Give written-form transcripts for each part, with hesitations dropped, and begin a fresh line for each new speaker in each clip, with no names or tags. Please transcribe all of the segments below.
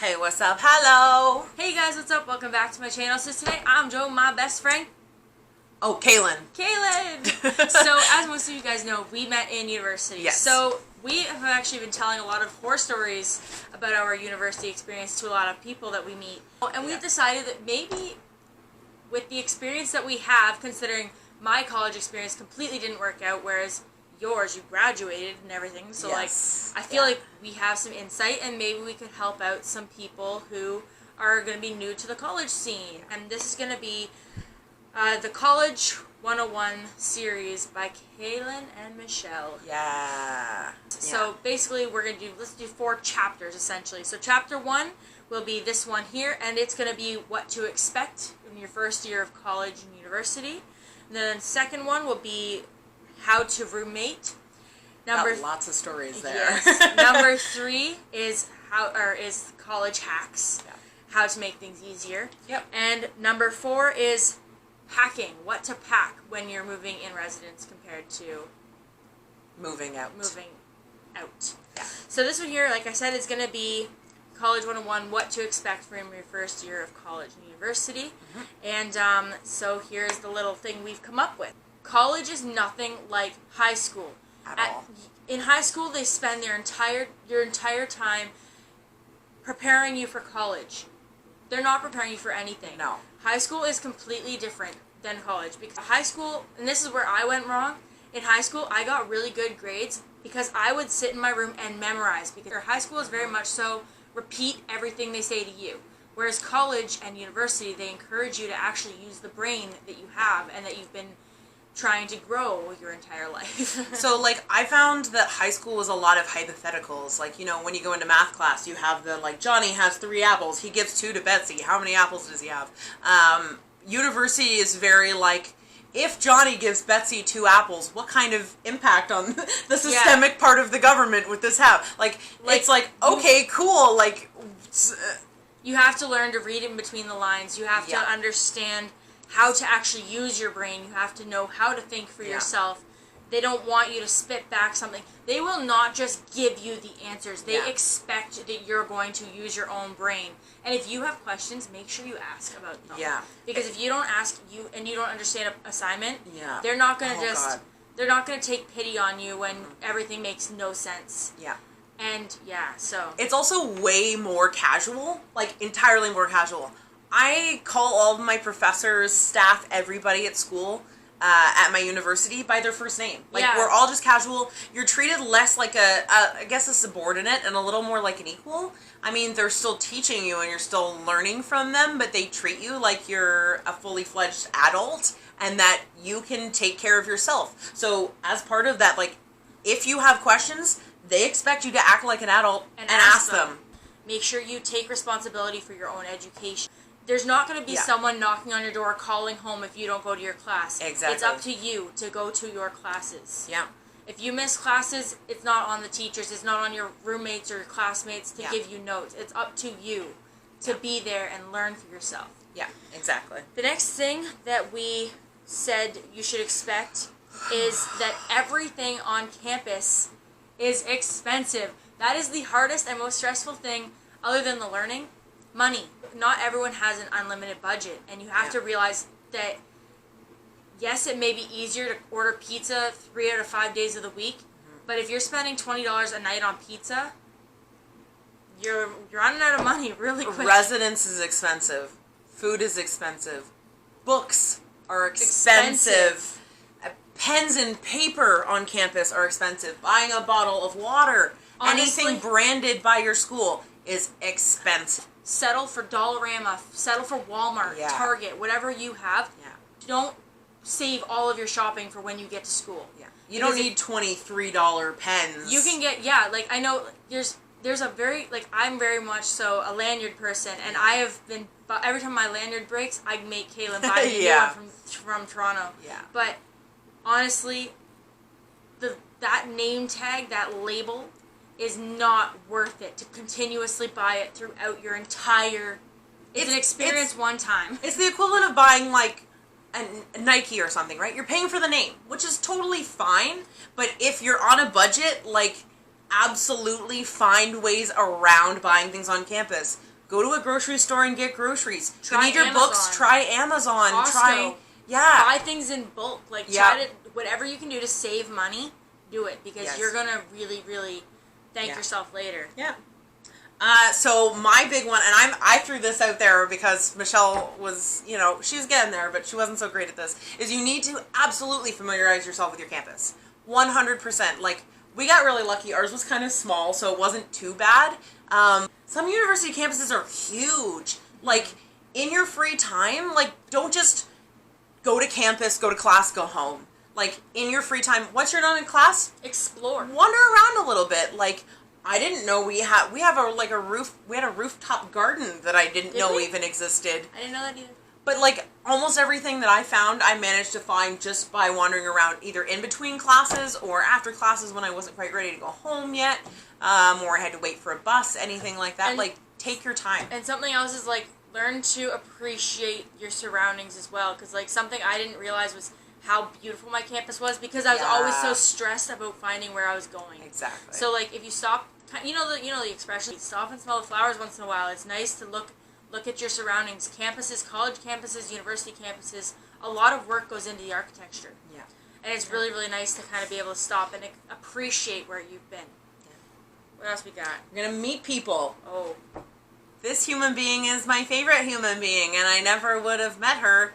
Hey, what's up? Hello!
Hey guys, what's up? Welcome back to my channel. So today I'm Joe, my best friend.
Oh, Kaylin.
So as most of you guys know, we met in university.
Yes.
So we have actually been telling a lot of horror stories about our university experience to a lot of people that we meet. And we've decided that maybe with the experience that we have, considering my college experience completely didn't work out, whereas yours, you graduated and everything. So
Yes.
I feel like we have some insight and maybe we could help out some people who are going to be new to the college scene. And this is going to be the College 101 series by Kaylin and Michelle.
Yeah.
So basically let's do 4 chapters essentially. So chapter 1 will be this one here, and it's going to be what to expect in your first year of college and university. And then second one will be how to roommate.
Lots of stories there.
Yes. Number 3 is college hacks.
Yeah.
How to make things easier.
Yep.
And number 4 is packing. What to pack when you're moving in residence compared to
Moving out.
Yeah. So this one here, like I said, is going to be College 101, what to expect from your first year of college and university. And so here's the little thing we've come up with. College is nothing like high school.
At all.
In high school, they spend your entire time preparing you for college. They're not preparing you for anything.
No.
High school is completely different than college. Because high school, and this is where I went wrong, in high school, I got really good grades because I would sit in my room and memorize. Because high school is very much so repeat everything they say to you. Whereas college and university, they encourage you to actually use the brain that you have and that you've been trying to grow your entire life.
So, I found that high school was a lot of hypotheticals. When you go into math class, you have Johnny has 3 apples. He gives 2 to Betsy. How many apples does he have? University is very if Johnny gives Betsy 2 apples, what kind of impact on the systemic part of the government would this have? It's okay, cool,
you have to learn to read in between the lines. You have to understand how to actually use your brain. You have to know how to think for yourself. They don't want you to spit back something. They will not just give you the answers. They expect that you're going to use your own brain. And if you have questions, make sure you ask about them.
Yeah.
Because if you don't ask and you don't understand an assignment,
Yeah.
they're not going to
God.
they're not going to take pity on you when everything makes no sense.
Yeah.
And so
It's also way more casual, entirely more casual. I call all of my professors, staff, everybody at school, at my university by their first name. We're all just casual. You're treated less like I guess a subordinate and a little more like an equal. I mean, they're still teaching you and you're still learning from them, but they treat you like you're a fully fledged adult and that you can take care of yourself. So as part of that, if you have questions, they expect you to act like an adult and ask them.
Make sure you take responsibility for your own education. There's not going to be someone knocking on your door calling home if you don't go to your class.
Exactly.
It's up to you to go to your classes.
Yeah.
If you miss classes, it's not on the teachers. It's not on your roommates or your classmates to give you notes. It's up to you to be there and learn for yourself.
Yeah, exactly.
The next thing that we said you should expect is that everything on campus is expensive. That is the hardest and most stressful thing, other than the learning. Money. Not everyone has an unlimited budget, and you have to realize that yes, it may be easier to order pizza 3 out of 5 days of the week, but if you're spending $20 a night on pizza, you're running out of money really quick.
Residence is expensive. Food is expensive. Books are expensive. Pens and paper on campus are expensive. Buying a bottle of water,
Honestly,
anything branded by your school is expensive.
Settle for Dollarama, settle for Walmart, Target, whatever you have.
Yeah.
Don't save all of your shopping for when you get to school.
Yeah. You don't need $23 pens.
You can get, I know there's a very, I'm very much so a lanyard person, and I have been, every time my lanyard breaks, I make Kaylin buy me a new one from Toronto.
Yeah.
But honestly, that name tag, that label, is not worth it to continuously buy it throughout your entire... It's an experience one time.
It's the equivalent of buying, a Nike or something, right? You're paying for the name, which is totally fine, but if you're on a budget, absolutely find ways around buying things on campus. Go to a grocery store and get groceries.
Try
you need your
Amazon.
books, try Amazon.
Costco.
Try
Buy things in bulk. Like, try to, whatever you can do to save money, do it. Because you're going to really, really thank yourself later.
Yeah. So my big one, and I threw this out there because Michelle was, you know, she was getting there, but she wasn't so great at this, is you need to absolutely familiarize yourself with your campus. 100%. Like, we got really lucky. Ours was kind of small, so it wasn't too bad. Some university campuses are huge. Like, in your free time, like, don't just go to campus, go to class, go home. Like, in your free time, once you're done in class,
explore.
Wander around a little bit. Like, I didn't know we had a rooftop garden that I didn't know even existed.
I didn't know that either.
But, like, almost everything that I found, I managed to find just by wandering around, either in between classes or after classes when I wasn't quite ready to go home yet, or I had to wait for a bus, anything like that. And, like, take your time.
And something else is, like, learn to appreciate your surroundings as well. Because, like, something I didn't realize was how beautiful my campus was, because I was always so stressed about finding where I was going.
Exactly.
So, like, if you stop, you know the expression, stop and smell the flowers once in a while. It's nice to look at your surroundings. Campuses, college campuses, university campuses, a lot of work goes into the architecture.
Yeah.
And it's really, really nice to kind of be able to stop and appreciate where you've been. Yeah. What else we got?
We're going to meet people.
Oh.
This human being is my favorite human being, and I never would have met her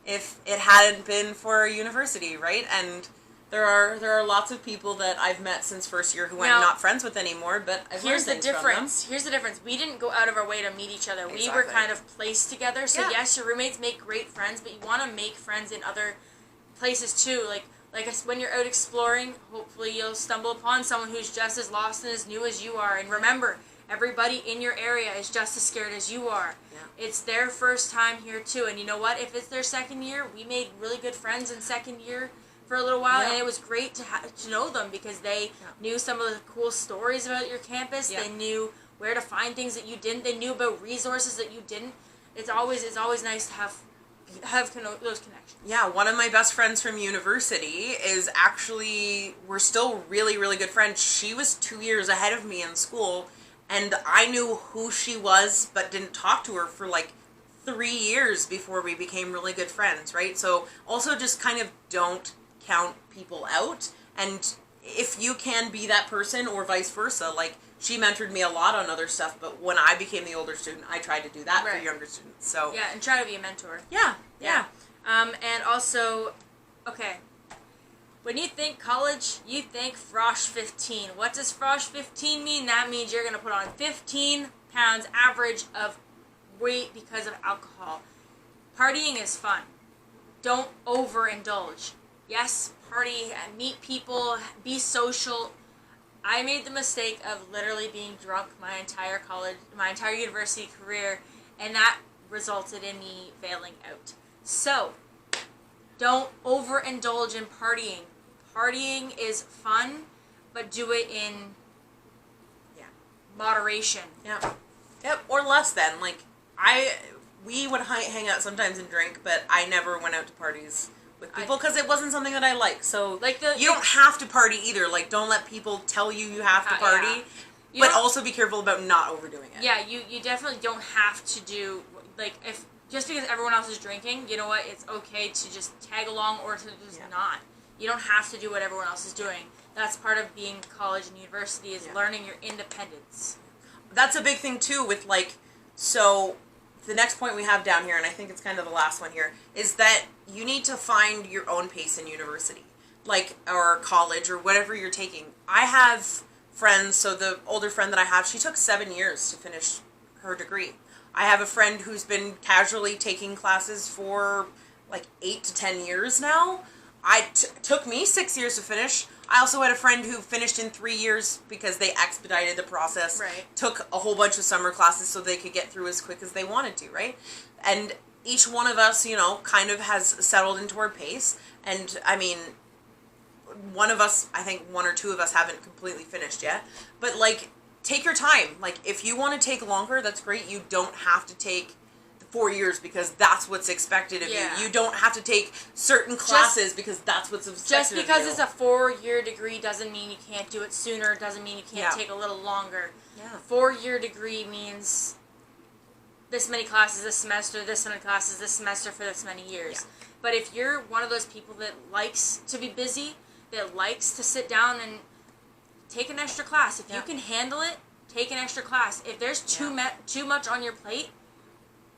if it hadn't been for university, right? And there are lots of people that I've met since first year who I'm not friends with anymore, but I've learned things from them.
Here's the difference. We didn't go out of our way to meet each other.
Exactly.
We were kind of placed together. So yes, your roommates make great friends, but you want to make friends in other places too. Like when you're out exploring, hopefully you'll stumble upon someone who's just as lost and as new as you are. And remember, everybody in your area is just as scared as you are. Yeah. It's their first time here too. And you know what? If it's their second year, we made really good friends in second year for a little while, and it was great to know them because they knew some of the cool stories about your campus. They knew where to find things that you didn't. They knew about resources that you didn't. It's always nice to have those connections.
Yeah, one of my best friends from university is actually, we're still really, really good friends. She was 2 years ahead of me in school, and I knew who she was, but didn't talk to her for like 3 years before we became really good friends, right? So also just kind of don't count people out, and if you can be that person or vice versa, like she mentored me a lot on other stuff, but when I became the older student, I tried to do that for younger students. So
yeah, and try to be a mentor.
Yeah.
And also, okay, when you think college, you think Frosh 15. What does Frosh 15 mean? That means you're going to put on 15 pounds average of weight because of alcohol. Partying is fun. Don't overindulge. Yes, party, meet people, be social. I made the mistake of literally being drunk my entire university career, and that resulted in me failing out. So, don't overindulge in partying. Partying is fun, but do it in moderation.
Yeah. Yep, or less than. Like, we would hang out sometimes and drink, but I never went out to parties with people because it wasn't something that I liked. So you don't have to party either. Like, don't let people tell you have to party, but also be careful about not overdoing it.
Yeah, you definitely don't have to do, like, if just because everyone else is drinking, you know what? It's okay to just tag along or to just not. You don't have to do what everyone else is doing. That's part of being college and university is learning your independence.
That's a big thing too with like, so the next point we have down here, and I think it's kind of the last one here, is that you need to find your own pace in university, like, or college, or whatever you're taking. I have friends, so the older friend that I have, she took 7 years to finish her degree. I have a friend who's been casually taking classes for like 8 to 10 years now. Took me 6 years to finish. I also had a friend who finished in 3 years because they expedited the process.
Right.
Took a whole bunch of summer classes so they could get through as quick as they wanted to, right? And each one of us, you know, kind of has settled into our pace. And, I mean, one of us, I think one or two of us haven't completely finished yet. But, like, take your time. Like, if you want to take longer, that's great. You don't have to take 4 years because that's what's expected of you. You don't have to take certain classes because that's what's expected of you.
Just because it's a 4-year degree doesn't mean you can't do it sooner. Doesn't mean you can't take a little longer.
Yeah.
4-year degree means this many classes this semester, this many classes this semester for this many years.
Yeah.
But if you're one of those people that likes to be busy, that likes to sit down and take an extra class, if you can handle it, take an extra class. If there's too much on your plate,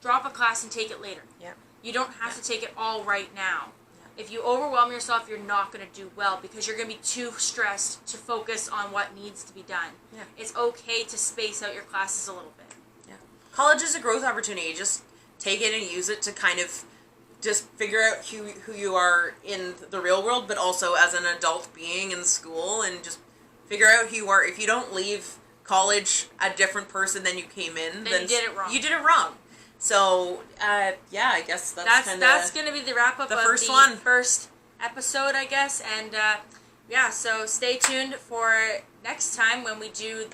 drop a class and take it later.
Yeah.
You don't have to take it all right now. If you overwhelm yourself, you're not going to do well because you're going to be too stressed to focus on what needs to be done.
Yeah.
It's okay to space out your classes a little bit.
Yeah. College is a growth opportunity. Just take it and use it to kind of just figure out who you are in the real world, but also as an adult being in school, and just figure out who you are. If you don't leave college a different person than you came in, then
you did it wrong.
You did it wrong. So, yeah, I guess
that's going to be the wrap up of the first episode, I guess. And, yeah, so stay tuned for next time when we do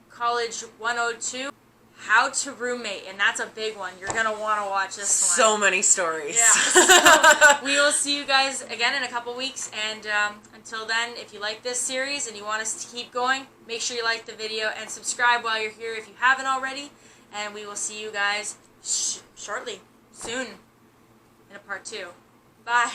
College 102, How to Roommate. And that's a big one. You're going to want to watch this one.
So many stories.
Yeah. So we will see you guys again in a couple weeks. And until then, if you like this series and you want us to keep going, make sure you like the video and subscribe while you're here if you haven't already. And we will see you guys shortly, soon, in a part 2. Bye.